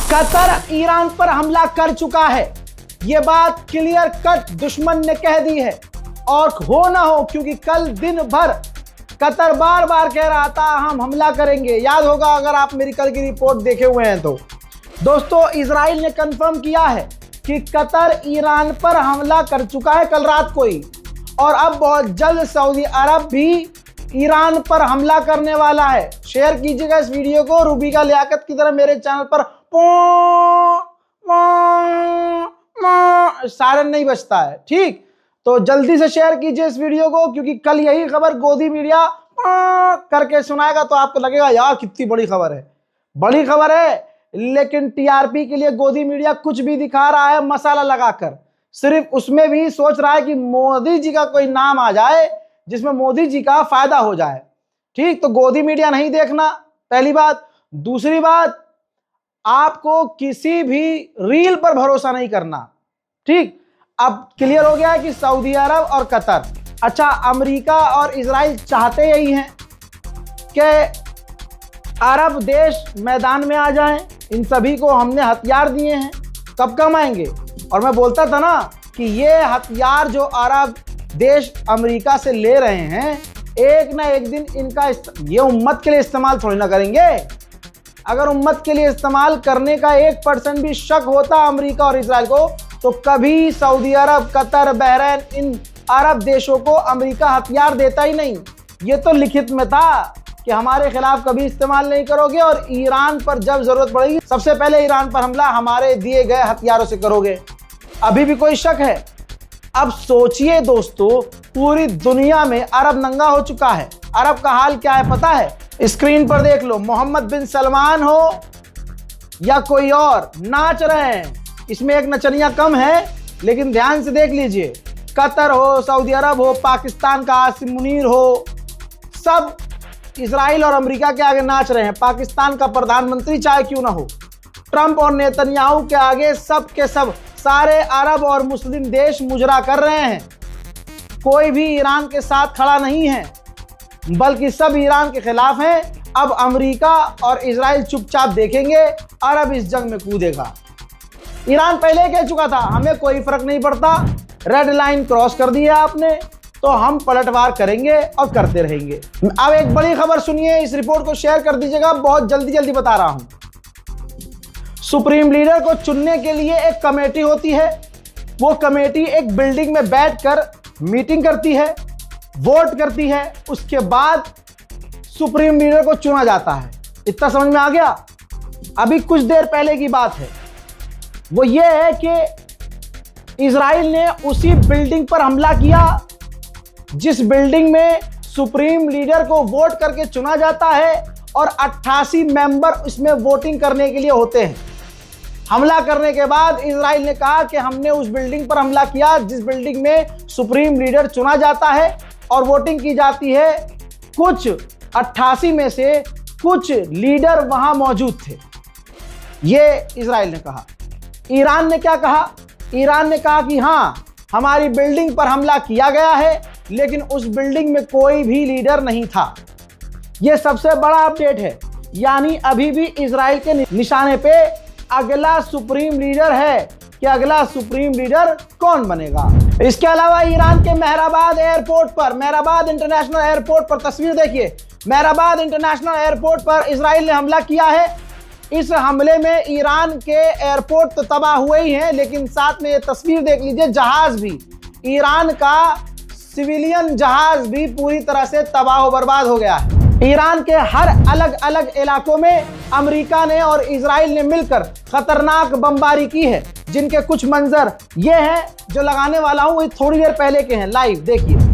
Qatar Iran पर हमला कर चुका है, यह बात क्लियर कट दुश्मन ने कह दी है। और हो ना हो, क्योंकि कल दिन भर कतर बार बार कह रहा था हम हमला करेंगे, याद होगा अगर आप मेरी कल की रिपोर्ट देखे हुए हैं तो। दोस्तों, इजराइल ने कंफर्म किया है कि कतर ईरान पर हमला कर चुका है कल रात को ही, और अब बहुत जल्द सऊदी अरब भी ईरान पर हमला करने वाला है। शेयर कीजिएगा इस वीडियो को, रूबिका लियाकत की तरह मेरे चैनल पर सायरन नहीं बजता है, ठीक? तो जल्दी से शेयर कीजिए इस वीडियो को, क्योंकि कल यही खबर गोदी मीडिया करके सुनाएगा तो आपको लगेगा यार कितनी बड़ी खबर है। बड़ी खबर है, लेकिन टीआरपी के लिए गोदी मीडिया कुछ भी दिखा रहा है मसाला लगाकर। सिर्फ उसमें भी सोच रहा है कि मोदी जी का कोई नाम आ जाए जिसमें मोदी जी का फायदा हो जाए, ठीक? तो गोदी मीडिया नहीं देखना, पहली बात। दूसरी बात, आपको किसी भी रील पर भरोसा नहीं करना, ठीक? अब क्लियर हो गया है कि सऊदी अरब और कतर, अच्छा अमेरिका और इजराइल चाहते यही हैं कि अरब देश मैदान में आ जाएं। इन सभी को हमने हथियार दिए हैं, कब कम आएंगे? और मैं बोलता था ना कि ये हथियार जो अरब देश अमेरिका से ले रहे हैं, एक ना एक दिन इनका ये उम्मत के लिए इस्तेमाल थोड़ी ना करेंगे। अगर उम्मत के लिए इस्तेमाल करने का 1% भी शक होता अमेरिका और इजराइल को, तो कभी सऊदी अरब, कतर, बहरीन, इन अरब देशों को अमेरिका हथियार देता ही नहीं। ये तो लिखित में था कि हमारे खिलाफ कभी इस्तेमाल नहीं करोगे, और ईरान पर जब जरूरत पड़ेगी सबसे पहले ईरान पर हमला हमारे दिए गए हथियारों से करोगे। अभी भी कोई शक है? अब सोचिए दोस्तों, पूरी दुनिया में अरब नंगा हो चुका है। अरब का हाल क्या है पता है? स्क्रीन पर देख लो, मोहम्मद बिन सलमान हो या कोई और नाच रहे हैं। इसमें एक नचनिया कम है, लेकिन ध्यान से देख लीजिए। कतर हो, सऊदी अरब हो, पाकिस्तान का आसिम मुनीर हो, सब इजराइल और अमेरिका के आगे नाच रहे हैं। पाकिस्तान का प्रधानमंत्री चाहे क्यों ना हो, ट्रंप और नेतन्याहू के आगे सब के सब सारे अरब और मुस्लिम देश मुजरा कर रहे हैं। कोई भी ईरान के साथ खड़ा नहीं है, बल्कि सब ईरान के खिलाफ हैं। अब अमेरिका और इजराइल चुपचाप देखेंगे, अरब इस जंग में कूदेगा। ईरान पहले कह चुका था हमें कोई फर्क नहीं पड़ता, रेड लाइन क्रॉस कर दी है आपने तो हम पलटवार करेंगे और करते रहेंगे। अब एक बड़ी खबर सुनिए, इस रिपोर्ट को शेयर कर दीजिएगा, बहुत जल्दी जल्दी बता रहा हूं। सुप्रीम लीडर को चुनने के लिए एक कमेटी होती है। वो कमेटी एक बिल्डिंग में बैठकर मीटिंग करती है, वोट करती है, उसके बाद सुप्रीम लीडर को चुना जाता है। इतना समझ में आ गया? अभी कुछ देर पहले की बात है, वो ये है कि इजराइल ने उसी बिल्डिंग पर हमला किया जिस बिल्डिंग में सुप्रीम लीडर को वोट करके चुना जाता है, और 88 मेंबर इसमें वोटिंग करने के लिए होते हैं। हमला करने के बाद इजराइल ने कहा कि हमने उस बिल्डिंग पर हमला किया जिस बिल्डिंग में सुप्रीम लीडर चुना जाता है और वोटिंग की जाती है। कुछ 88 में से कुछ लीडर वहां मौजूद थे, ये इजराइल ने कहा। ईरान ने क्या कहा? ईरान ने कहा कि हां, हमारी बिल्डिंग पर हमला किया गया है, लेकिन उस बिल्डिंग में कोई भी लीडर नहीं था। यह सबसे बड़ा अपडेट है, यानी अभी भी इजराइल के निशाने पे अगला सुप्रीम लीडर है कि अगला सुप्रीम लीडर कौन बनेगा। इसके अलावा ईरान के मेहराबाद एयरपोर्ट पर, मेहराबाद इंटरनेशनल एयरपोर्ट पर, तस्वीर देखिए, मेहराबाद इंटरनेशनल एयरपोर्ट पर इजराइल ने हमला किया है। इस हमले में ईरान के एयरपोर्ट तो तबाह हुए ही हैं, लेकिन साथ में ये तस्वीर देख लीजिए, जहाज भी, ईरान का सिविलियन जहाज भी पूरी तरह से तबाह व बर्बाद हो गया है। ईरान के हर अलग अलग इलाकों में अमेरिका ने और इजराइल ने मिलकर खतरनाक बमबारी की है, जिनके कुछ मंजर ये हैं जो लगाने वाला हूं, ये थोड़ी देर पहले के हैं, लाइव देखिए।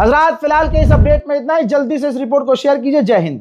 हजरात फिलहाल के इस अपडेट में इतना ही। जल्दी से इस रिपोर्ट को शेयर कीजिए। जय हिंद।